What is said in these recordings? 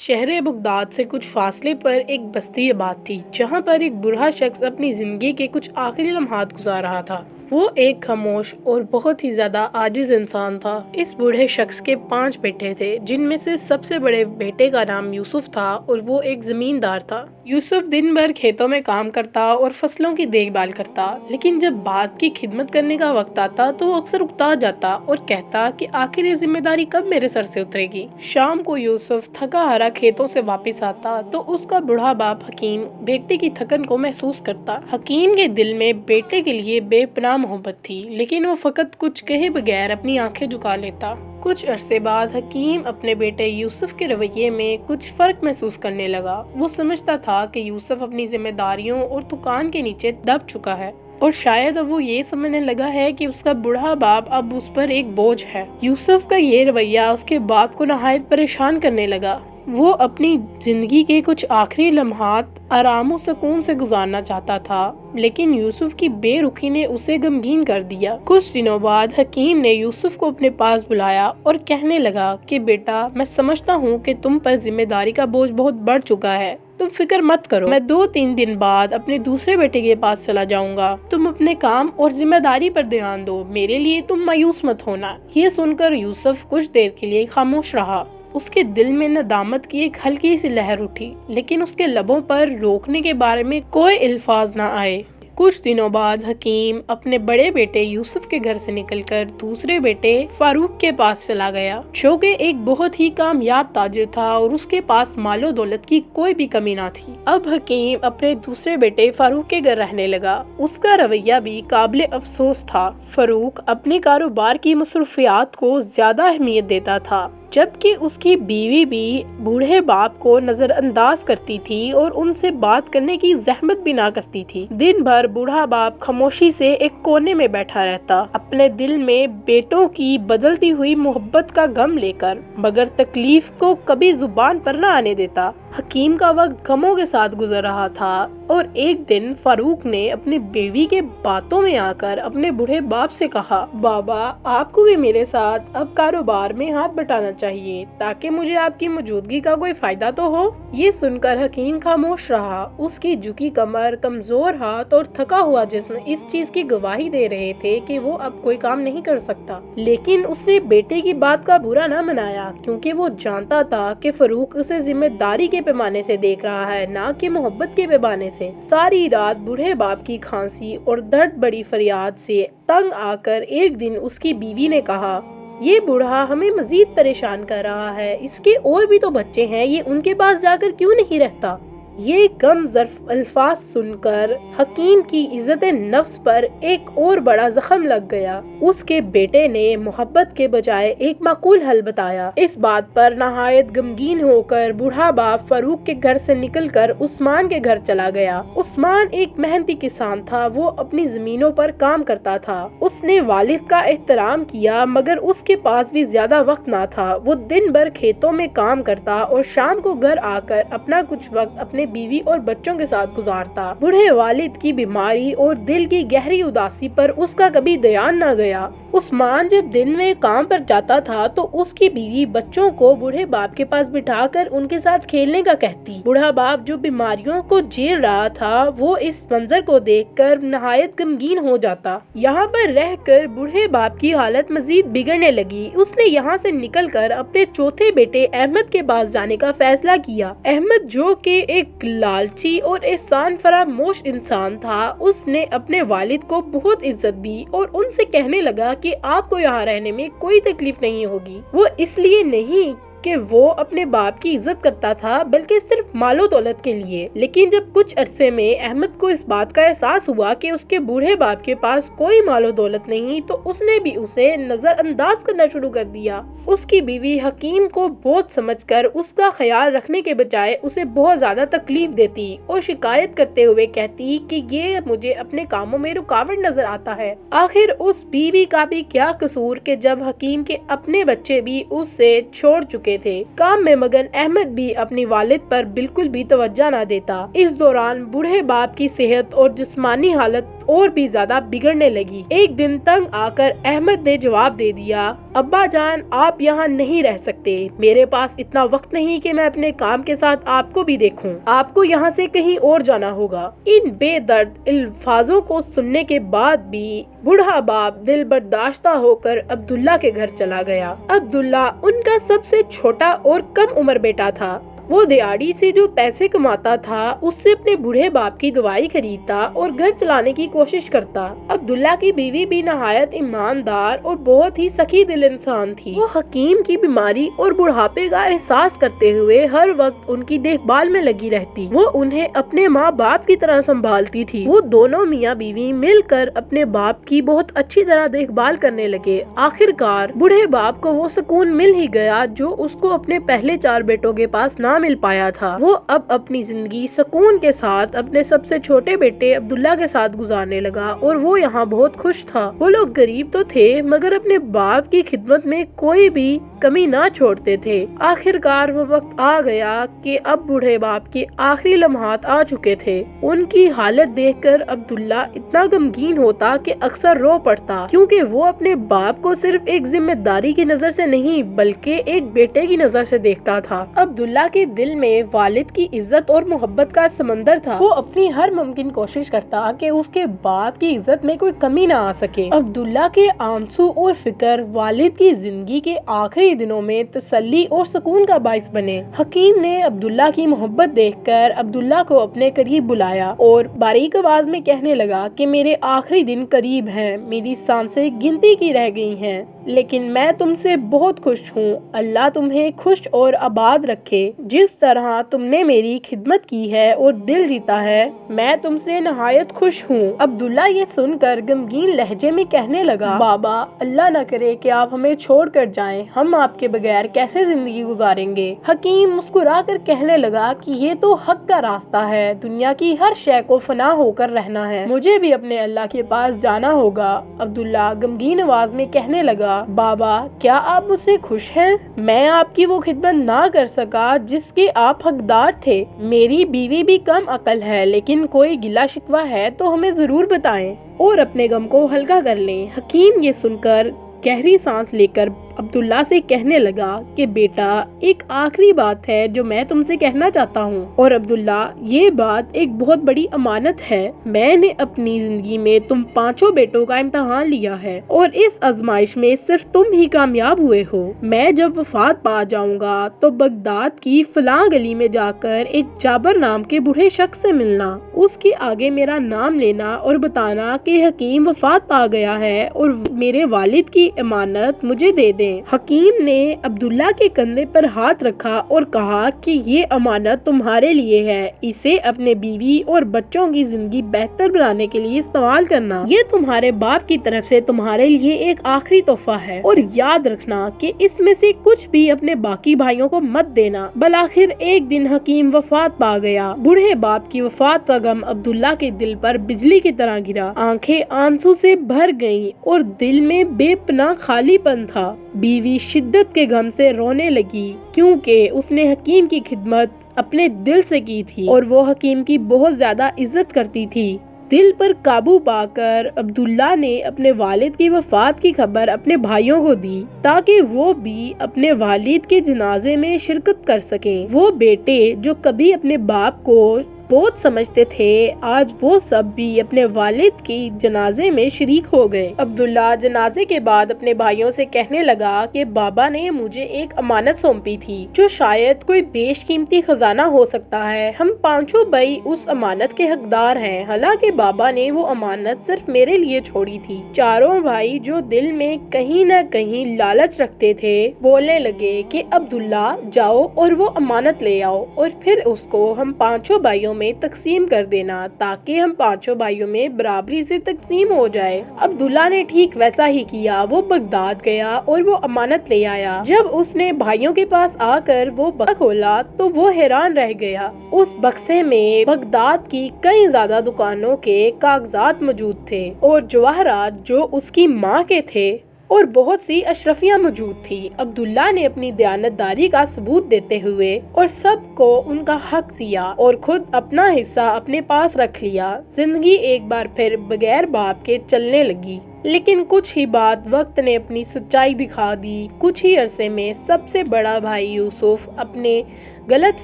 شہر بغداد سے کچھ فاصلے پر ایک بستی آباد تھی جہاں پر ایک بوڑھا شخص اپنی زندگی کے کچھ آخری لمحات گزار رہا تھا۔ وہ ایک خاموش اور بہت ہی زیادہ عاجز انسان تھا۔ اس بوڑھے شخص کے 5 بیٹے تھے، جن میں سے سب سے بڑے بیٹے کا نام یوسف تھا اور وہ ایک زمیندار تھا۔ یوسف دن بھر کھیتوں میں کام کرتا اور فصلوں کی دیکھ بھال کرتا، لیکن جب باپ کی خدمت کرنے کا وقت آتا تو وہ اکثر اکتا جاتا اور کہتا کہ آخر یہ ذمہ داری کب میرے سر سے اترے گی۔ شام کو یوسف تھکا ہارا کھیتوں سے واپس آتا تو اس کا بوڑھا باپ حکیم بیٹے کی تھکن کو محسوس کرتا۔ حکیم کے دل میں بیٹے کے لیے بے پناہ محبت تھی، لیکن وہ فقط کچھ کہے بغیر اپنی آنکھیں جھکا لیتا۔ کچھ عرصے بعد حکیم اپنے بیٹے یوسف کے رویے میں کچھ فرق محسوس کرنے لگا۔ وہ سمجھتا تھا کہ یوسف اپنی ذمہ داریوں اور تھکان کے نیچے دب چکا ہے، اور شاید اب وہ یہ سمجھنے لگا ہے کہ اس کا بوڑھا باپ اب اس پر ایک بوجھ ہے۔ یوسف کا یہ رویہ اس کے باپ کو نہایت پریشان کرنے لگا۔ وہ اپنی زندگی کے کچھ آخری لمحات آرام و سکون سے گزارنا چاہتا تھا، لیکن یوسف کی بے رخی نے اسے غمگین کر دیا۔ کچھ دنوں بعد حکیم نے یوسف کو اپنے پاس بلایا اور کہنے لگا کہ بیٹا، میں سمجھتا ہوں کہ تم پر ذمہ داری کا بوجھ بہت بڑھ چکا ہے۔ تم فکر مت کرو، میں 2-3 دن بعد اپنے دوسرے بیٹے کے پاس چلا جاؤں گا۔ تم اپنے کام اور ذمہ داری پر دھیان دو، میرے لیے تم مایوس مت ہونا۔ یہ سن کر یوسف کچھ دیر کے لیے خاموش رہا۔ اس کے دل میں ندامت کی ایک ہلکی سی لہر اٹھی، لیکن اس کے لبوں پر روکنے کے بارے میں کوئی الفاظ نہ آئے۔ کچھ دنوں بعد حکیم اپنے بڑے بیٹے یوسف کے گھر سے نکل کر دوسرے بیٹے فاروق کے پاس چلا گیا، جو کہ ایک بہت ہی کامیاب تاجر تھا اور اس کے پاس مال و دولت کی کوئی بھی کمی نہ تھی۔ اب حکیم اپنے دوسرے بیٹے فاروق کے گھر رہنے لگا۔ اس کا رویہ بھی قابل افسوس تھا۔ فاروق اپنے کاروبار کی مصروفیات کو زیادہ اہمیت دیتا تھا، جبکہ اس کی بیوی بھی بوڑھے باپ کو نظر انداز کرتی تھی اور ان سے بات کرنے کی زحمت بھی نہ کرتی تھی۔ دن بھر بوڑھا باپ خاموشی سے ایک کونے میں بیٹھا رہتا، اپنے دل میں بیٹوں کی بدلتی ہوئی محبت کا غم لے کر، مگر تکلیف کو کبھی زبان پر نہ آنے دیتا۔ حکیم کا وقت غموں کے ساتھ گزر رہا تھا، اور ایک دن فاروق نے اپنی بیوی کے باتوں میں آ کر اپنے بوڑھے باپ سے کہا، بابا، آپ کو بھی میرے ساتھ اب کاروبار میں ہاتھ بٹانا چاہیے تاکہ مجھے آپ کی موجودگی کا کوئی فائدہ تو ہو۔ یہ سن کر حکیم خاموش رہا۔ اس کی جھکی کمر، کمزور ہاتھ اور تھکا ہوا جسم اس چیز کی گواہی دے رہے تھے کہ وہ اب کوئی کام نہیں کر سکتا، لیکن اس نے بیٹے کی بات کا برا نہ منایا، کیونکہ وہ جانتا تھا کہ فاروق اسے ذمہ داری کے پیمانے سے دیکھ رہا ہے، نہ کہ محبت کے پیمانے سے۔ ساری رات بوڑھے باپ کی کھانسی اور درد بڑی فریاد سے تنگ آ کر ایک دن اس کی بیوی نے کہا، یہ بوڑھا ہمیں مزید پریشان کر رہا ہے، اس کے اور بھی تو بچے ہیں، یہ ان کے پاس جا کر کیوں نہیں رہتا؟ یہ غم ظرف الفاظ سن کر حکیم کی عزت نفس پر ایک اور بڑا زخم لگ گیا۔ اس کے بیٹے نے محبت کے بجائے ایک معقول حل بتایا۔ اس بات پر نہایت غمگین ہو کر بوڑھا باپ فاروق کے گھر سے نکل کر عثمان کے گھر چلا گیا۔ عثمان ایک محنتی کسان تھا، وہ اپنی زمینوں پر کام کرتا تھا۔ اس نے والد کا احترام کیا، مگر اس کے پاس بھی زیادہ وقت نہ تھا۔ وہ دن بھر کھیتوں میں کام کرتا اور شام کو گھر آ کر اپنا کچھ وقت اپنے بیوی اور بچوں کے ساتھ گزارتا۔ بوڑھے والد کی بیماری اور دل کی گہری اداسی پر اس کا کبھی دھیان نہ گیا۔ عثمان جب دن میں کام پر جاتا تھا تو اس کی بیوی بچوں کو بوڑھے باپ کے پاس بٹھا کر ان کے ساتھ کھیلنے کا کہتی۔ بوڑھا باپ جو بیماریوں کو جھیل رہا تھا، وہ اس منظر کو دیکھ کر نہایت غمگین ہو جاتا۔ یہاں پر رہ کر بوڑھے باپ کی حالت مزید بگڑنے لگی۔ اس نے یہاں سے نکل کر اپنے چوتھے بیٹے احمد کے پاس جانے کا فیصلہ کیا۔ احمد، جو کہ ایک لالچی اور احسان فراموش انسان تھا، اس نے اپنے والد کو بہت عزت دی اور ان سے کہنے لگا کہ آپ کو یہاں رہنے میں کوئی تکلیف نہیں ہوگی۔ وہ اس لیے نہیں کہ وہ اپنے باپ کی عزت کرتا تھا، بلکہ صرف مال و دولت کے لیے۔ لیکن جب کچھ عرصے میں احمد کو اس بات کا احساس ہوا کہ اس کے بوڑھے باپ کے پاس کوئی مال و دولت نہیں، تو اس نے بھی اسے نظر انداز کرنا شروع کر دیا۔ اس کی بیوی حکیم کو بہت سمجھ کر اس کا خیال رکھنے کے بجائے اسے بہت زیادہ تکلیف دیتی اور شکایت کرتے ہوئے کہتی کہ یہ مجھے اپنے کاموں میں رکاوٹ نظر آتا ہے۔ آخر اس بیوی کا بھی کیا قصور کہ جب حکیم کے اپنے بچے بھی اس سے چھوڑ چکے چکے تھے۔ کام میں مگن احمد بھی اپنی والد پر بالکل بھی توجہ نہ دیتا۔ اس دوران بوڑھے باپ کی صحت اور جسمانی حالت اور بھی زیادہ بگڑنے لگی۔ ایک دن تنگ آ کر احمد نے جواب دے دیا، ابا جان آپ یہاں نہیں رہ سکتے، میرے پاس اتنا وقت نہیں کہ میں اپنے کام کے ساتھ آپ کو بھی دیکھوں، آپ کو یہاں سے کہیں اور جانا ہوگا۔ ان بے درد الفاظوں کو سننے کے بعد بھی بوڑھا باپ دل برداشتہ ہو کر عبداللہ کے گھر چلا گیا۔ عبداللہ ان کا سب سے چھوٹا اور کم عمر بیٹا تھا۔ وہ دیہڑی سے جو پیسے کماتا تھا اس سے اپنے بوڑھے باپ کی دوائی خریدتا اور گھر چلانے کی کوشش کرتا۔ عبداللہ کی بیوی بھی نہایت ایماندار اور بہت ہی سخی دل انسان تھی۔ وہ حکیم کی بیماری اور بڑھاپے کا احساس کرتے ہوئے ہر وقت ان کی دیکھ بھال میں لگی رہتی۔ وہ انہیں اپنے ماں باپ کی طرح سنبھالتی تھی۔ وہ دونوں میاں بیوی مل کر اپنے باپ کی بہت اچھی طرح دیکھ بھال کرنے لگے۔ آخر کار بوڑھے باپ کو وہ سکون مل ہی گیا جو اس کو اپنے پہلے 4 بیٹوں کے پاس نہ مل پایا تھا۔ وہ اب اپنی زندگی سکون کے ساتھ اپنے سب سے چھوٹے بیٹے عبداللہ کے ساتھ گزارنے لگا اور وہ یہاں بہت خوش تھا۔ وہ لوگ غریب تو تھے مگر اپنے باپ کی خدمت میں کوئی بھی کمی نہ چھوڑتے تھے۔ آخر کار وہ وقت آ گیا کہ اب بوڑھے باپ کے آخری لمحات آ چکے تھے۔ ان کی حالت دیکھ کر عبداللہ اتنا غمگین ہوتا کہ اکثر رو پڑتا، کیونکہ وہ اپنے باپ کو صرف ایک ذمہ داری کی نظر سے نہیں بلکہ ایک بیٹے کی نظر سے دیکھتا تھا۔ عبداللہ کے دل میں والد کی عزت اور محبت کا سمندر تھا۔ وہ اپنی ہر ممکن کوشش کرتا کہ اس کے باپ کی عزت میں کوئی کمی نہ آ سکے۔ عبداللہ کے آنسو اور فکر والد کی زندگی کے آخری دنوں میں تسلی اور سکون کا باعث بنے۔ حکیم نے عبداللہ کی محبت دیکھ کر عبداللہ کو اپنے قریب بلایا اور باریک آواز میں کہنے لگا کہ میرے آخری دن قریب ہیں، میری سانسیں گنتی کی رہ گئی ہیں، لیکن میں تم سے بہت خوش ہوں۔ اللہ تمہیں خوش اور آباد رکھے۔ جس طرح تم نے میری خدمت کی ہے اور دل جیتا ہے، میں تم سے نہایت خوش ہوں۔ عبداللہ یہ سن کر غمگین لہجے میں کہنے لگا، بابا اللہ نہ کرے کہ آپ ہمیں چھوڑ کر جائیں، ہم آپ کے بغیر کیسے زندگی گزاریں گے۔ حکیم مسکرا کر کہنے لگا کہ یہ تو حق کا راستہ ہے، دنیا کی ہر شے کو فنا ہو کر رہنا ہے، مجھے بھی اپنے اللہ کے پاس جانا ہوگا۔ عبداللہ غمگین آواز میں کہنے لگا، بابا کیا آپ مجھ سے خوش ہیں؟ میں آپ کی وہ خدمت نہ کر سکا جس کے آپ حقدار تھے۔ میری بیوی بھی کم عقل ہے، لیکن کوئی گلہ شکوہ ہے تو ہمیں ضرور بتائیں اور اپنے غم کو ہلکا کر لیں۔ حکیم یہ سن کر گہری سانس لے کر عبداللہ سے کہنے لگا کہ بیٹا ایک آخری بات ہے جو میں تم سے کہنا چاہتا ہوں، اور عبداللہ یہ بات ایک بہت بڑی امانت ہے۔ میں نے اپنی زندگی میں تم 5 بیٹوں کا امتحان لیا ہے اور اس آزمائش میں صرف تم ہی کامیاب ہوئے ہو۔ میں جب وفات پا جاؤں گا تو بغداد کی فلاں گلی میں جا کر ایک جابر نام کے بوڑھے شخص سے ملنا، اس کے آگے میرا نام لینا اور بتانا کہ حکیم وفات پا گیا ہے اور میرے والد کی امانت مجھے دے دیں۔ حکیم نے عبداللہ کے کندھے پر ہاتھ رکھا اور کہا کہ یہ امانت تمہارے لیے ہے، اسے اپنے بیوی اور بچوں کی زندگی بہتر بنانے کے لیے استعمال کرنا۔ یہ تمہارے باپ کی طرف سے تمہارے لیے ایک آخری تحفہ ہے، اور یاد رکھنا کہ اس میں سے کچھ بھی اپنے باقی بھائیوں کو مت دینا۔ بالآخر ایک دن حکیم وفات پا گیا۔ بوڑھے باپ کی وفات کا غم عبداللہ کے دل پر بجلی کی طرح گرا۔ آنکھیں آنسو سے بھر گئیں اور دل میں بے پناہ خالی پن تھا۔ بیوی شدت کے غم سے رونے لگی کیونکہ اس نے حکیم کی خدمت اپنے دل سے کی تھی اور وہ حکیم کی بہت زیادہ عزت کرتی تھی۔ دل پر قابو پا کر عبداللہ نے اپنے والد کی وفات کی خبر اپنے بھائیوں کو دی تاکہ وہ بھی اپنے والد کے جنازے میں شرکت کر سکیں۔ وہ بیٹے جو کبھی اپنے باپ کو بہت سمجھتے تھے، آج وہ سب بھی اپنے والد کی جنازے میں شریک ہو گئے۔ عبداللہ جنازے کے بعد اپنے بھائیوں سے کہنے لگا کہ بابا نے مجھے ایک امانت سونپی تھی جو شاید کوئی بیش قیمتی خزانہ ہو سکتا ہے۔ ہم 5 بھائی اس امانت کے حقدار ہیں، حالانکہ بابا نے وہ امانت صرف میرے لیے چھوڑی تھی۔ 4 بھائی جو دل میں کہیں نہ کہیں لالچ رکھتے تھے بولنے لگے کہ عبداللہ جاؤ اور وہ امانت لے آؤ اور پھر اس کو ہم 5 بھائیوں میں تقسیم کر دینا تاکہ ہم 5 بھائیوں میں برابری سے تقسیم ہو جائے۔ عبداللہ نے ٹھیک ویسا ہی کیا۔ وہ بغداد گیا اور وہ امانت لے آیا۔ جب اس نے بھائیوں کے پاس آ کر وہ بکسہ کھولا تو وہ حیران رہ گیا۔ اس بکسے میں بغداد کی کئی زیادہ دکانوں کے کاغذات موجود تھے اور جواہرات جو اس کی ماں کے تھے اور بہت سی اشرفیاں موجود تھی۔ عبداللہ نے اپنی دیانتداری کا ثبوت دیتے ہوئے اور سب کو ان کا حق دیا اور خود اپنا حصہ اپنے پاس رکھ لیا۔ زندگی ایک بار پھر بغیر باپ کے چلنے لگی، لیکن کچھ ہی بعد وقت نے اپنی سچائی دکھا دی۔ کچھ ہی عرصے میں سب سے بڑا بھائی یوسف اپنے غلط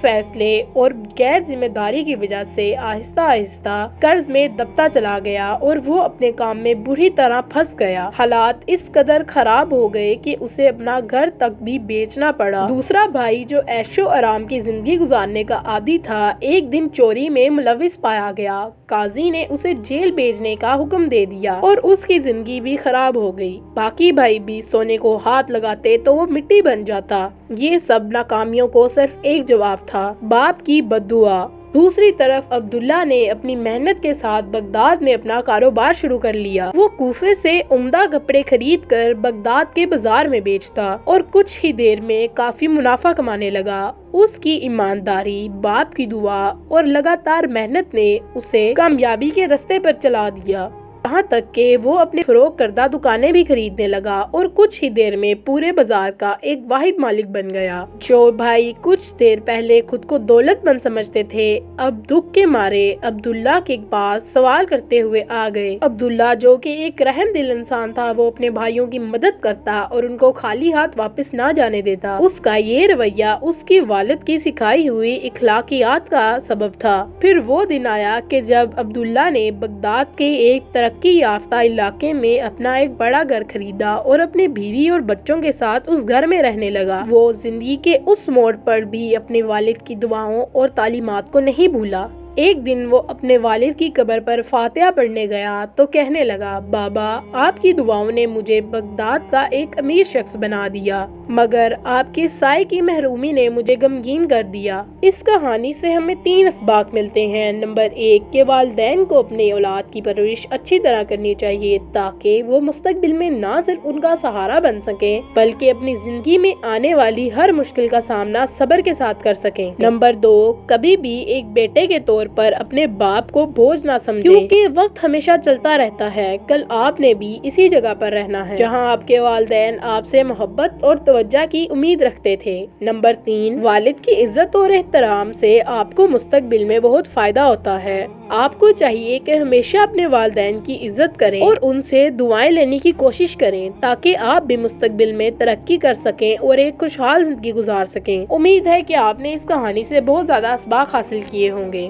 فیصلے اور غیر ذمہ داری کی وجہ سے آہستہ آہستہ قرض میں دبتا چلا گیا اور وہ اپنے کام میں بری طرح پھنس گیا۔ حالات اس قدر خراب ہو گئے کہ اسے اپنا گھر تک بھی بیچنا پڑا۔ دوسرا بھائی جو عیش و آرام کی زندگی گزارنے کا عادی تھا، ایک دن چوری میں ملوث پایا گیا۔ قاضی نے اسے جیل بھیجنے کا حکم دے دیا اور اس کی زندگی بھی خراب ہو گئی۔ باقی بھائی بھی سونے کو ہاتھ لگاتے تو وہ مٹی بن جاتا۔ یہ سب ناکامیوں کو صرف ایک جواب تھا، باپ کی بد دعا۔ دوسری طرف عبداللہ نے اپنی محنت کے ساتھ بغداد میں اپنا کاروبار شروع کر لیا۔ وہ کوفے سے عمدہ کپڑے خرید کر بغداد کے بازار میں بیچتا اور کچھ ہی دیر میں کافی منافع کمانے لگا۔ اس کی ایمانداری، باپ کی دعا اور لگاتار محنت نے اسے کامیابی کے راستے پر چلا دیا، یہاں تک کہ وہ اپنے فروغ کردہ دکانیں بھی خریدنے لگا اور کچھ ہی دیر میں پورے بازار کا ایک واحد مالک بن گیا۔ جو بھائی کچھ دیر پہلے خود کو دولت مند سمجھتے تھے، اب دکھ کے مارے عبداللہ کے پاس سوال کرتے ہوئے آ گئے۔ عبداللہ جو کہ ایک رحم دل انسان تھا، وہ اپنے بھائیوں کی مدد کرتا اور ان کو خالی ہاتھ واپس نہ جانے دیتا۔ اس کا یہ رویہ اس کی والد کی سکھائی ہوئی اخلاقیات کا سبب تھا۔ پھر وہ دن آیا کہ جب عبداللہ نے بغداد کے ایک ترقی یافتہ علاقے میں اپنا ایک بڑا گھر خریدا اور اپنے بیوی اور بچوں کے ساتھ اس گھر میں رہنے لگا۔ وہ زندگی کے اس موڑ پر بھی اپنے والد کی دعاؤں اور تعلیمات کو نہیں بھولا۔ ایک دن وہ اپنے والد کی قبر پر فاتحہ پڑھنے گیا تو کہنے لگا، بابا، آپ کی دعاؤں نے مجھے بغداد کا ایک امیر شخص بنا دیا، مگر آپ کے سائے کی محرومی نے مجھے غمگین کر دیا۔ اس کہانی سے ہمیں 3 اسباق ملتے ہیں۔ نمبر 1 کہ والدین کو اپنے اولاد کی پرورش اچھی طرح کرنی چاہیے تاکہ وہ مستقبل میں نہ صرف ان کا سہارا بن سکیں بلکہ اپنی زندگی میں آنے والی ہر مشکل کا سامنا صبر کے ساتھ کر سکیں۔ نمبر 2 کبھی بھی ایک بیٹے کے طور پر اپنے باپ کو بوجھ نہ سمجھیں، کیونکہ وقت ہمیشہ چلتا رہتا ہے۔ کل آپ نے بھی اسی جگہ پر رہنا ہے جہاں آپ کے والدین آپ سے محبت اور توجہ کی امید رکھتے تھے۔ نمبر 3 والد کی عزت اور احترام سے آپ کو مستقبل میں بہت فائدہ ہوتا ہے۔ آپ کو چاہیے کہ ہمیشہ اپنے والدین کی عزت کریں اور ان سے دعائیں لینے کی کوشش کریں تاکہ آپ بھی مستقبل میں ترقی کر سکیں اور ایک خوشحال زندگی گزار سکیں۔ امید ہے کہ آپ نے اس کہانی سے بہت زیادہ اسباق حاصل کیے ہوں گے۔